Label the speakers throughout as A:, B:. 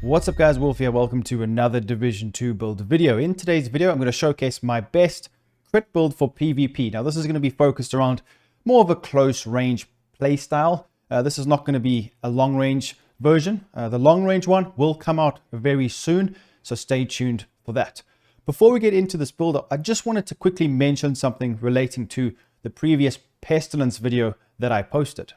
A: What's up guys, Wolf here. Welcome to another Division 2 build video. In today's video, I'm going to showcase my best crit build for PvP. Now this is going to be focused around more of a close range playstyle. This is not going to be a long range version. The long range one will come out very soon, so stay tuned for that. Before we get into this build, I just wanted to quickly mention something relating to the previous Pestilence video that I posted.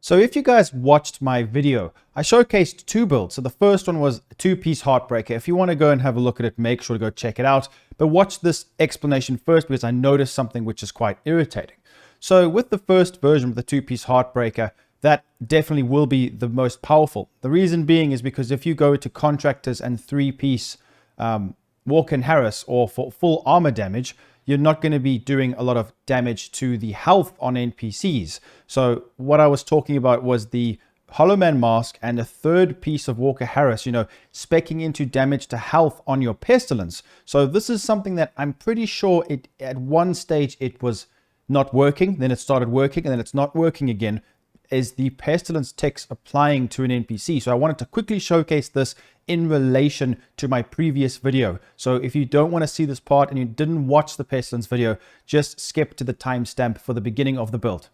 A: So if you guys watched my video, I showcased two builds. So the first one was a two-piece Heartbreaker. If you want to go and have a look at it, make sure to go check it out. But watch this explanation first because I noticed something which is quite irritating. So with the first version of the two-piece Heartbreaker, that definitely will be the most powerful. The reason being is because if you go to Contractors and three-piece Walker and Harris, or for full armor damage, you're not going to be doing a lot of damage to the health on NPCs. So what I was talking about was the Hollow Man Mask and a third piece of Walker Harris, speccing into damage to health on your Pestilence. So this is something that I'm pretty sure at one stage it was not working, then it started working, and then it's not working again, is the Pestilence ticks applying to an NPC. So I wanted to quickly showcase this in relation to my previous video. So if you don't want to see this part and you didn't watch the Pestilence video, just skip to the timestamp for the beginning of the build.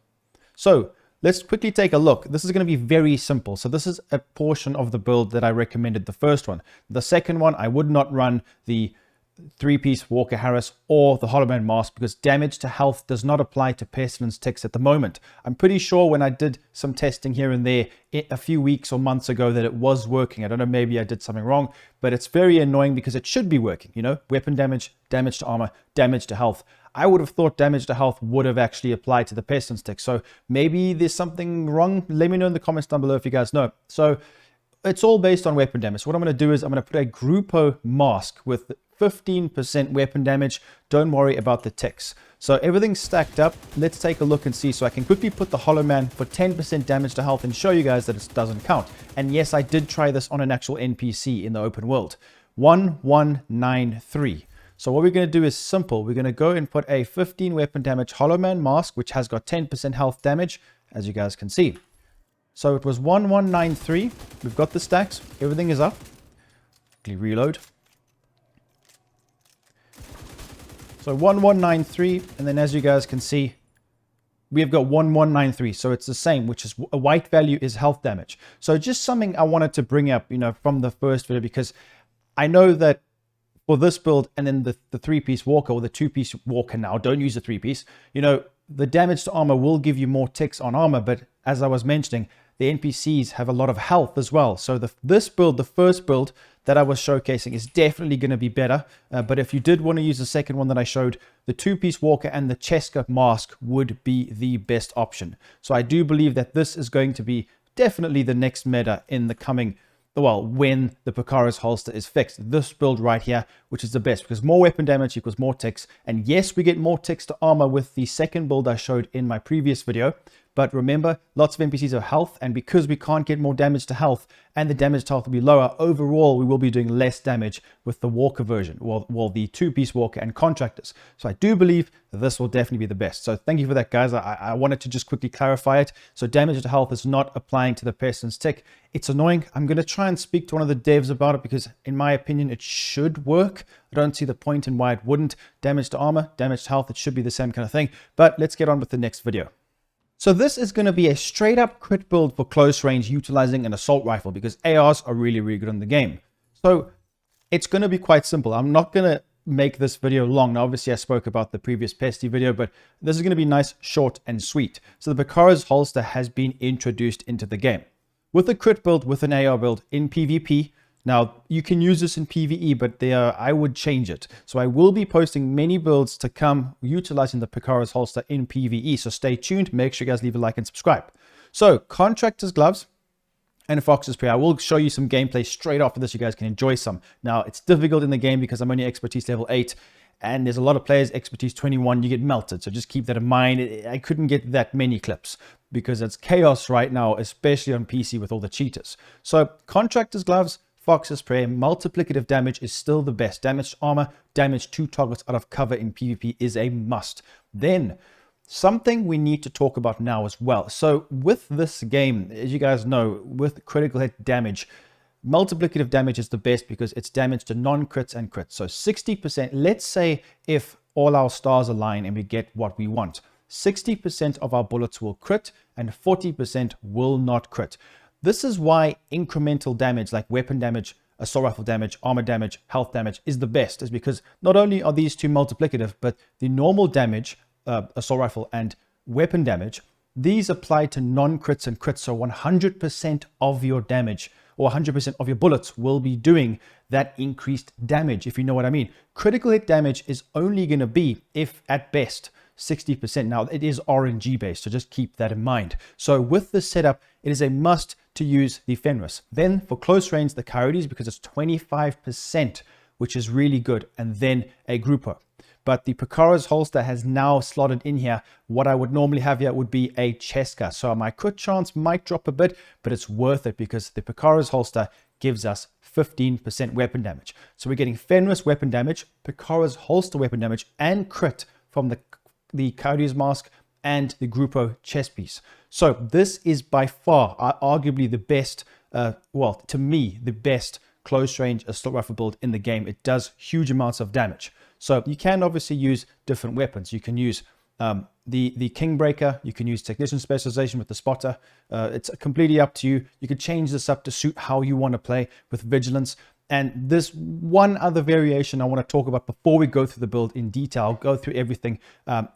A: So let's quickly take a look. This is going to be very simple. So this is a portion of the build that I recommended, the first one. The second one, I would not run the three-piece Walker Harris or the Hollow Man Mask because damage to health does not apply to Pestilence ticks at the moment. I'm pretty sure when I did some testing here and there a few weeks or months ago that it was working. I don't know, maybe I did something wrong, but it's very annoying because it should be working, weapon damage, damage to armor, damage to health. I would have thought damage to health would have actually applied to the Pestilence tick. So maybe there's something wrong. Let me know in the comments down below if you guys know. So it's all based on weapon damage. So what I'm going to do is I'm going to put a Grupo mask with 15% weapon damage. Don't worry about the ticks. So everything's stacked up. Let's take a look and see. So I can quickly put the Hollow Man for 10% damage to health and show you guys that it doesn't count. And yes, I did try this on an actual NPC in the open world. 1193. So what we're going to do is simple. We're going to go and put a 15 weapon damage Hollow Man Mask, which has got 10% health damage, as you guys can see. So it was 1193. We've got the stacks. Everything is up. Quickly reload. So 1193, and then as you guys can see, we've got 1193. So it's the same, which is a white value is health damage. So just something I wanted to bring up, from the first video, because I know that for this build and then the three-piece Walker or the two-piece Walker now, don't use the three-piece, the damage to armor will give you more ticks on armor, but as I was mentioning, the NPCs have a lot of health as well. So this build, the first build that I was showcasing, is definitely going to be better. But if you did want to use the second one that I showed, the two-piece Walker and the Cheska Mask would be the best option. So I do believe that this is going to be definitely the next meta in the coming, when the Picaro's holster is fixed. This build right here, which is the best, because more weapon damage equals more ticks. And yes, we get more ticks to armor with the second build I showed in my previous video. But remember, lots of NPCs have health, and because we can't get more damage to health, and the damage to health will be lower, overall we will be doing less damage with the Walker version, well the two-piece Walker and Contractors. So I do believe that this will definitely be the best. So thank you for that, guys. I wanted to just quickly clarify it. So damage to health is not applying to the Pestilence tick. It's annoying. I'm going to try and speak to one of the devs about it because in my opinion it should work. I don't see the point in why it wouldn't. Damage to armor, damage to health, it should be the same kind of thing. But let's get on with the next video. So this is going to be a straight up crit build for close range utilizing an assault rifle because ARs are really, really good in the game. So it's going to be quite simple. I'm not going to make this video long. Now, obviously I spoke about the previous Pesty video, but this is going to be nice, short and sweet. So the Picaro's holster has been introduced into the game. With a crit build, with an AR build in PvP, now, you can use this in PvE, but I would change it. So I will be posting many builds to come utilizing the Picaro's holster in PvE. So stay tuned. Make sure you guys leave a like and subscribe. So Contractor's gloves and Fox's prayer. I will show you some gameplay straight after this. You guys can enjoy some. Now, it's difficult in the game because I'm only expertise level 8. And there's a lot of players, expertise 21, you get melted. So just keep that in mind. I couldn't get that many clips because it's chaos right now, especially on PC with all the cheaters. So Contractor's gloves, Fox's Prayer, multiplicative damage is still the best. Damage to armor, damage to targets out of cover in PvP is a must. Then, something we need to talk about now as well. So with this game, as you guys know, with critical hit damage, multiplicative damage is the best because it's damage to non-crits and crits. So 60%, let's say if all our stars align and we get what we want, 60% of our bullets will crit and 40% will not crit. This is why incremental damage like weapon damage, assault rifle damage, armor damage, health damage is the best, is because not only are these two multiplicative, but the normal damage, assault rifle and weapon damage, these apply to non-crits and crits. So 100% of your damage or 100% of your bullets will be doing that increased damage, if you know what I mean. Critical hit damage is only going to be, if at best, 60%. Now, it is RNG based, so just keep that in mind. So with this setup, it is a must to use the Fenris. Then for close range, the Coyotes, because it's 25%, which is really good, and then a Grupo. But the Picaro's holster has now slotted in here. What I would normally have here would be a Cheska. So my crit chance might drop a bit, but it's worth it because the Picaro's holster gives us 15% weapon damage. So we're getting Fenris weapon damage, Picaro's holster weapon damage, and crit from the Coyote's mask and the Grupo chest piece. So this is by far, arguably the best, well, to me, the best close range assault rifle build in the game. It does huge amounts of damage. So you can obviously use different weapons. You can use the Kingbreaker. You can use Technician Specialization with the Spotter. It's completely up to you. You could change this up to suit how you want to play with Vigilance. And there's one other variation I want to talk about before we go through the build in detail. I'll go through everything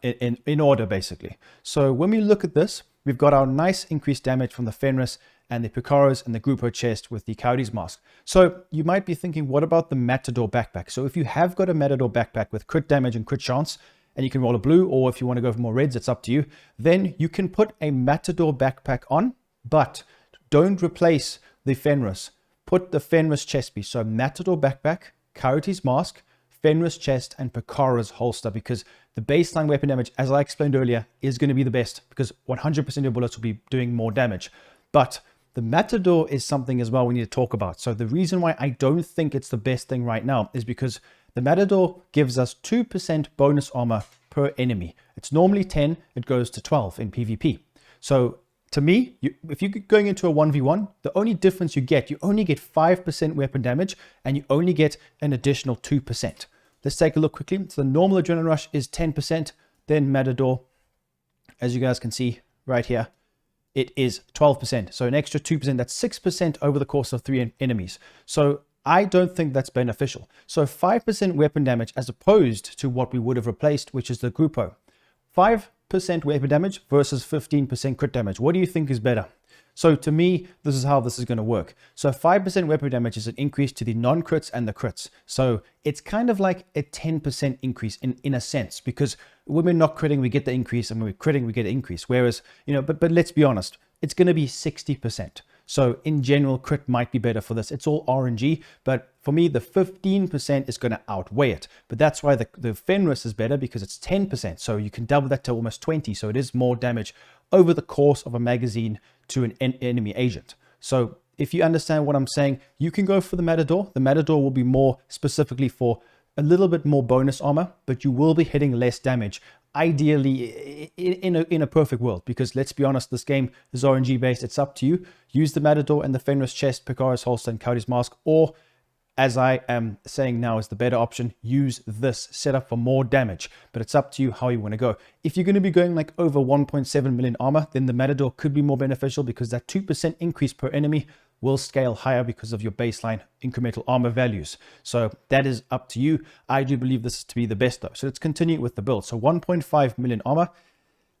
A: in order, basically. So when we look at this, we've got our nice increased damage from the Fenris and the Picaros and the Grupo chest with the Coyote's mask. So you might be thinking, what about the Matador backpack? So if you have got a Matador backpack with crit damage and crit chance, and you can roll a blue, or if you want to go for more reds, it's up to you, then you can put a Matador backpack on, but don't replace the Fenris. Put the Fenris chest piece. So Matador backpack, Coyote's mask, Fenris chest, and Picaro's holster, because the baseline weapon damage, as I explained earlier, is going to be the best because 100% of your bullets will be doing more damage. But the Matador is something as well we need to talk about. So the reason why I don't think it's the best thing right now is because the Matador gives us 2% bonus armor per enemy. It's normally 10, it goes to 12 in PvP. So to me, if you're going into a 1v1, the only difference you only get 5% weapon damage and you only get an additional 2%. Let's take a look quickly. So the normal adrenaline rush is 10%, then Matador, as you guys can see right here, it is 12%. So an extra 2%, that's 6% over the course of 3 enemies. So I don't think that's beneficial. So 5% weapon damage as opposed to what we would have replaced, which is the Grupo. 5% weapon damage versus 15% crit damage. What do you think is better? So to me, this is how this is going to work. So 5% weapon damage is an increase to the non-crits and the crits. So it's kind of like a 10% increase in a sense, because when we're not critting, we get the increase, and when we're critting, we get an increase. Whereas, but let's be honest, it's going to be 60%. So in general, crit might be better for this. It's all RNG, but for me, the 15% is going to outweigh it. But that's why the Fenris is better, because it's 10%. So you can double that to almost 20. So it is more damage over the course of a magazine to an enemy agent. So if you understand what I'm saying, you can go for the Matador. The Matador will be more specifically for a little bit more bonus armor, but you will be hitting less damage. Ideally, in a perfect world, because let's be honest, this game is RNG based. It's up to you. Use the Matador and the Fenris chest, Picaro's holster, and Coyote's mask, or as I am saying now is the better option, use this setup for more damage. But it's up to you how you want to go. If you're going to be going like over 1.7 million armor, then the Matador could be more beneficial, because that 2% increase per enemy will scale higher because of your baseline incremental armor values. So that is up to you. I do believe this to be the best though. So let's continue with the build. So 1.5 million armor.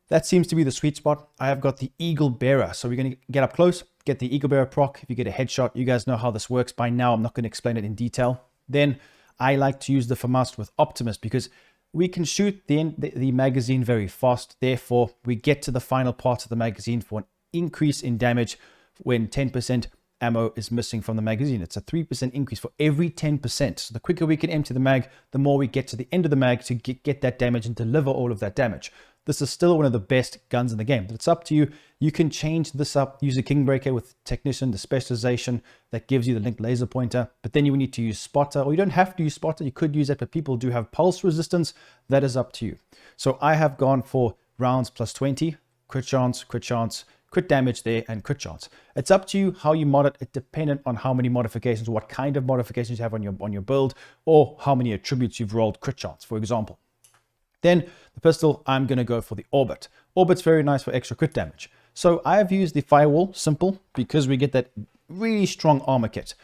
A: That seems to be the sweet spot. I have got the Eagle Bearer. So we're going to get up close, get the Eagle Bearer proc. If you get a headshot, you guys know how this works by now. I'm not going to explain it in detail. Then I like to use the FAMAS with Optimus, because we can shoot the magazine very fast. Therefore, we get to the final part of the magazine for an increase in damage when 10% ammo is missing from the magazine. It's a 3% increase for every 10%. So the quicker we can empty the mag, the more we get to the end of the mag to get that damage and deliver all of that damage. This is still one of the best guns in the game, but it's up to you. You can change this up, use a Kingbreaker with Technician, the specialization that gives you the linked laser pointer, but then you need to use Spotter, or you don't have to use Spotter. You could use it, but people do have pulse resistance. That is up to you. So I have gone for rounds plus 20, crit chance, crit damage there, and crit chance. It's up to you how you mod it. It's dependent on how many modifications, what kind of modifications you have on your build, or how many attributes you've rolled crit chance, for example. Then the pistol, I'm going to go for the Orbit. Orbit's very nice for extra crit damage. So I have used the Firewall, simple, because we get that really strong armor kit.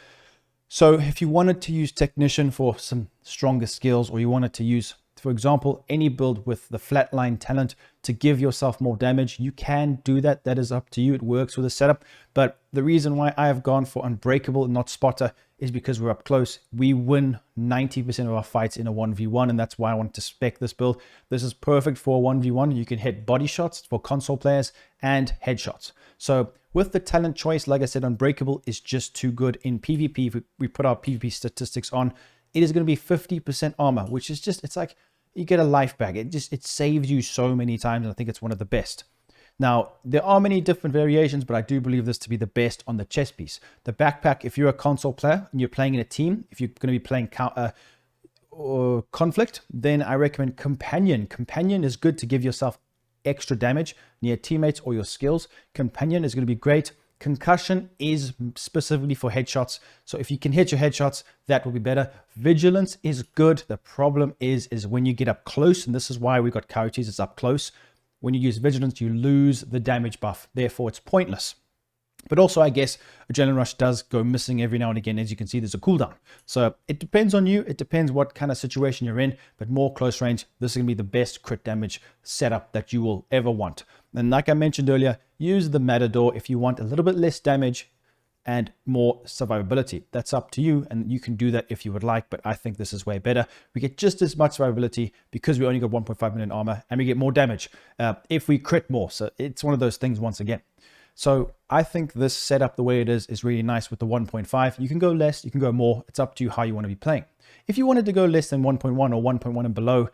A: So if you wanted to use Technician for some stronger skills, or you wanted to use, for example, any build with the Flatline talent to give yourself more damage, you can do that. That is up to you. It works with the setup. But the reason why I have gone for Unbreakable and not Spotter is because we're up close. We win 90% of our fights in a 1v1, and that's why I want to spec this build. This is perfect for a 1v1. You can hit body shots for console players and headshots. So with the talent choice, like I said, Unbreakable is just too good in PvP. If we put our PvP statistics on, it is going to be 50% armor, which is just, it's like you get a life back. It saves you so many times, and I think it's one of the best. Now, there are many different variations, but I do believe this to be the best on the chest piece. The backpack, if you're a console player and you're playing in a team, if you're going to be playing Conflict, then I recommend Companion. Companion is good to give yourself extra damage near teammates or your skills. Companion is going to be great. Concussion is specifically for headshots. So if you can hit your headshots, that will be better. Vigilance is good. The problem is when you get up close, and this is why we got Coyotes, it's up close. When you use Vigilance, you lose the damage buff. Therefore, it's pointless. But also, I guess, Adrenaline Rush does go missing every now and again. As you can see, there's a cooldown. So it depends on you. It depends what kind of situation you're in. But more close range, this is going to be the best crit damage setup that you will ever want. And like I mentioned earlier, use the Matador if you want a little bit less damage and more survivability. That's up to you, and you can do that if you would like, but I think this is way better. We get just as much survivability because we only got 1.5 million armor, and we get more damage if we crit more. So it's one of those things once again. So I think this setup, the way it is really nice with the 1.5. You can go less, you can go more. It's up to you how you want to be playing. If you wanted to go less than 1.1 or 1.1 and below,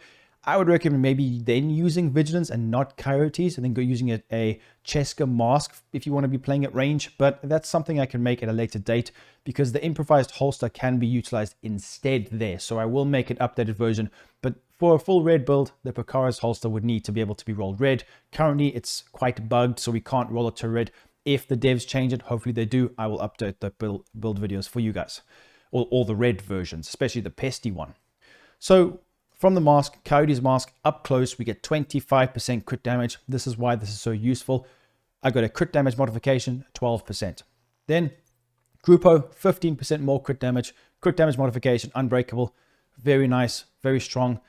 A: I would recommend maybe then using Vigilance and not Coyotes, and then go using a Cheska mask if you want to be playing at range. But that's something I can make at a later date because the improvised holster can be utilized instead there. So I will make an updated version. But for a full red build, the Picaro's holster would need to be able to be rolled red. Currently, it's quite bugged, so we can't roll it to red. If the devs change it, hopefully they do, I will update the build videos for you guys. All the red versions, especially the Pesty one. So from the mask, Coyote's mask, up close, we get 25% crit damage. This is why this is so useful. I got a crit damage modification, 12%. Then Grupo, 15% more crit damage modification, Unbreakable. Very nice, very strong.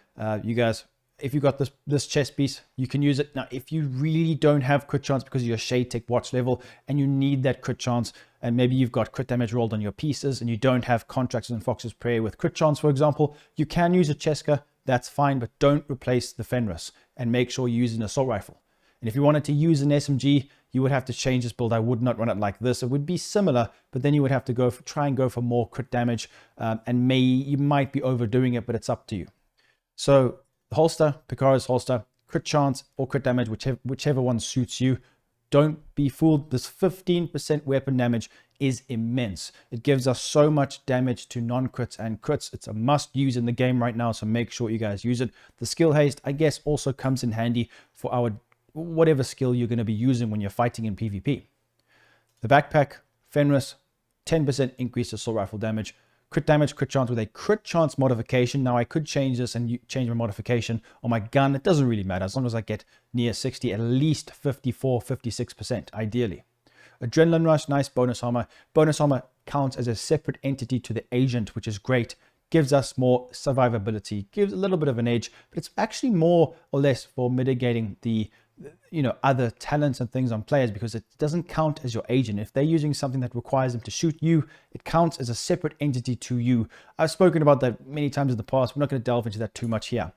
A: You guys, if you got this chest piece, you can use it. Now, if you really don't have crit chance because you're Shade Tech watch level and you need that crit chance, and maybe you've got crit damage rolled on your pieces and you don't have Contractors and Fox's Prayer with crit chance, for example, you can use a Cheska. That's fine, but don't replace the Fenris, and make sure you use an assault rifle. And if you wanted to use an SMG, you would have to change this build. I would not run it like this. It would be similar, but then you would have to try and go for more crit damage, and you might be overdoing it, but it's up to you. So the holster, Picaro's holster, crit chance or crit damage, whichever one suits you. Don't be fooled. This 15% weapon damage is immense. It gives us so much damage to non-crits and crits. It's a must use in the game right now, so make sure you guys use it. The skill haste, I guess, also comes in handy for our whatever skill you're going to be using when you're fighting in PvP. The backpack, Fenris, 10% increased assault rifle damage. Crit damage, crit chance with a crit chance modification. Now I could change this and change my modification on my gun. It doesn't really matter as long as I get near 60, at least 54, 56% ideally. Adrenaline Rush, nice bonus armor. Bonus armor counts as a separate entity to the agent, which is great. Gives us more survivability, gives a little bit of an edge, but it's actually more or less for mitigating the other talents and things on players, because it doesn't count as your agent. If they're using something that requires them to shoot you, it counts as a separate entity to you. I've spoken about that many times in the past. We're not going to delve into that too much here.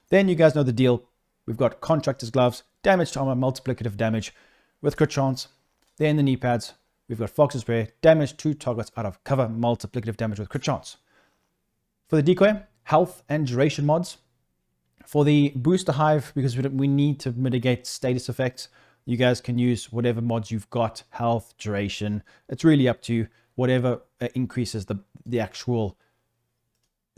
A: Then you guys know the deal. We've got Contractor's Gloves, damage to armor, multiplicative damage with crit chance. Then the knee pads, we've got Fox's Prayer, damage to targets out of cover, multiplicative damage with crit chance. For the decoy, health and duration mods. For the booster hive, because we need to mitigate status effects, you guys can use whatever mods you've got, health, duration. It's really up to you. Whatever increases the actual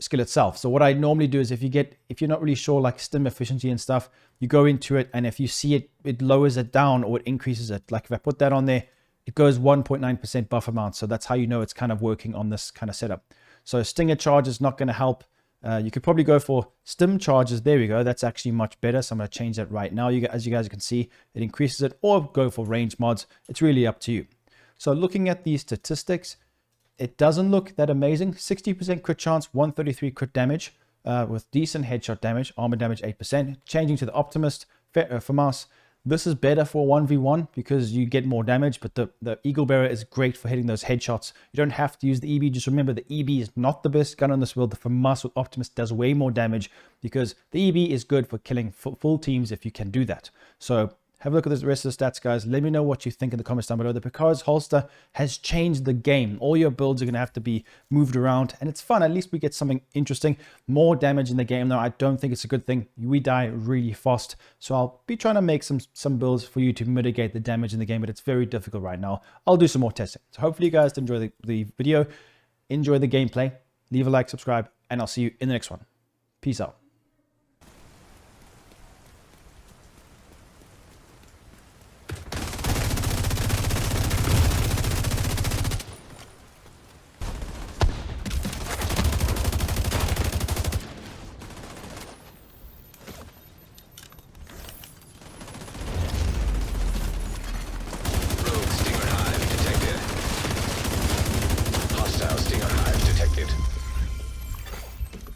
A: skill itself. So what I normally do is if you're not really sure like stim efficiency and stuff, you go into it, and if you see it lowers it down or it increases it. Like if I put that on there, it goes 1.9% buff amount. So that's how you know it's kind of working on this kind of setup. So stinger charge is not going to help. You could probably go for stim charges. There we go. That's actually much better. So I'm going to change that right now. As you guys can see, it increases it, or go for range mods. It's really up to you. So looking at these statistics, it doesn't look that amazing. 60% crit chance, 133 crit damage with decent headshot damage, armor damage 8%. Changing to the Optimist, FAMAS. This is better for 1v1 because you get more damage, but the Eagle Bearer is great for hitting those headshots. You don't have to use the EB. Just remember, the EB is not the best gun in this world. The FAMAS with Optimist does way more damage because the EB is good for killing full teams if you can do that. So have a look at the rest of the stats, guys. Let me know what you think in the comments down below. The Picaro's holster has changed the game. All your builds are going to have to be moved around, and it's fun. At least we get something interesting. More damage in the game, though. I don't think it's a good thing. We die really fast, so I'll be trying to make some builds for you to mitigate the damage in the game, but it's very difficult right now. I'll do some more testing. So hopefully you guys enjoy the video, enjoy the gameplay. Leave a like, subscribe, and I'll see you in the next one. Peace out.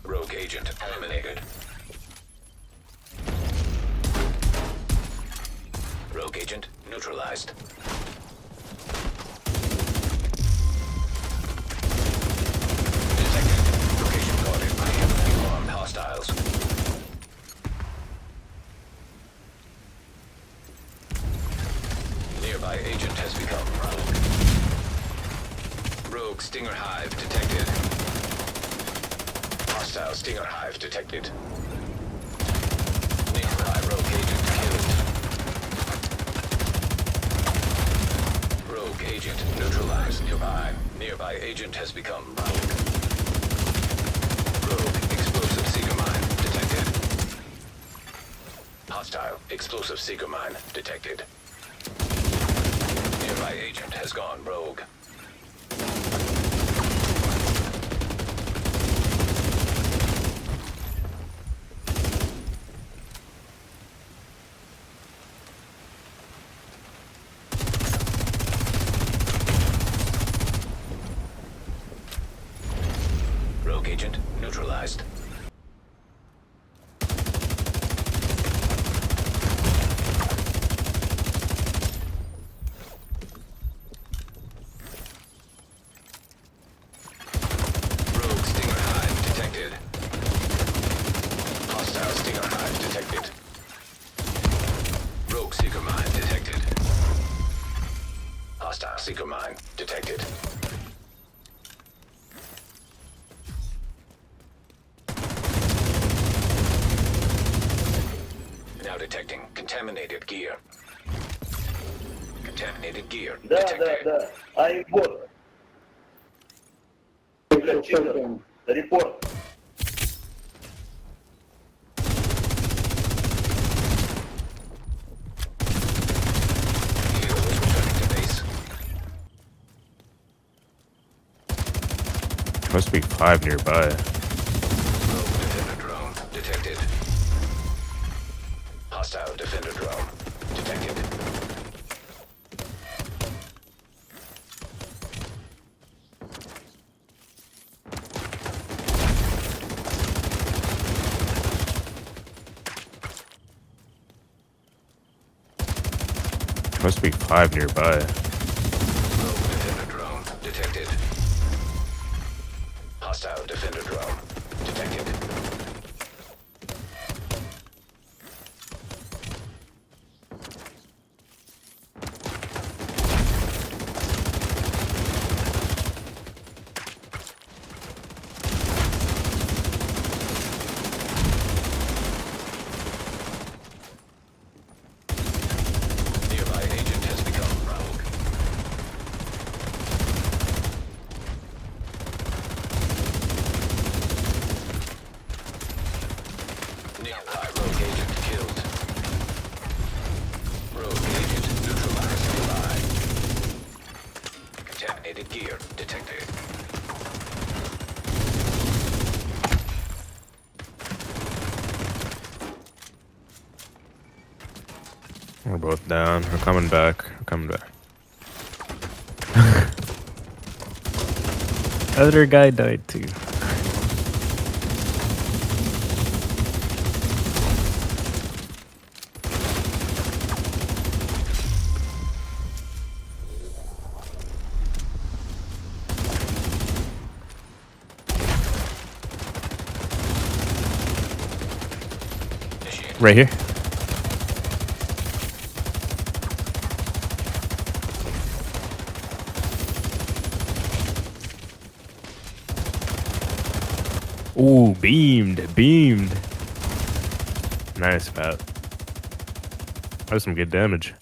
B: Rogue agent eliminated. Rogue agent neutralized. Detected. Location guarded by heavily armed hostiles. Nearby agent has become rogue. Rogue Stinger Hive detected. Hostile Stinger Hive detected. Nearby rogue agent killed. Rogue agent neutralized nearby. Nearby agent has become rogue. Rogue explosive seeker mine detected. Hostile explosive seeker mine detected. Nearby agent has gone rogue. Rogue agent neutralized. Rogue Stinger Hive detected. Hostile Stinger Hive detected. Rogue Seeker Mine detected. Hostile Seeker Mine detected. Now detecting contaminated gear. Contaminated gear detected.
C: Да. I вот. Report.
B: Heroes returning to base.
D: Must be 5 nearby.
B: Rogue Defender drone detected. Hostile Defender drone detected.
D: Must be 5 nearby.
B: Rogue Defender drone detected. Hostile Defender drone detected. Nearby agent has become rogue. Contaminated gear detected.
D: We're both down. We're coming back. We're coming back. Other guy died too.
B: Initiate.
D: Right here. Ooh, beamed, beamed. Nice, Pat. That was some good damage.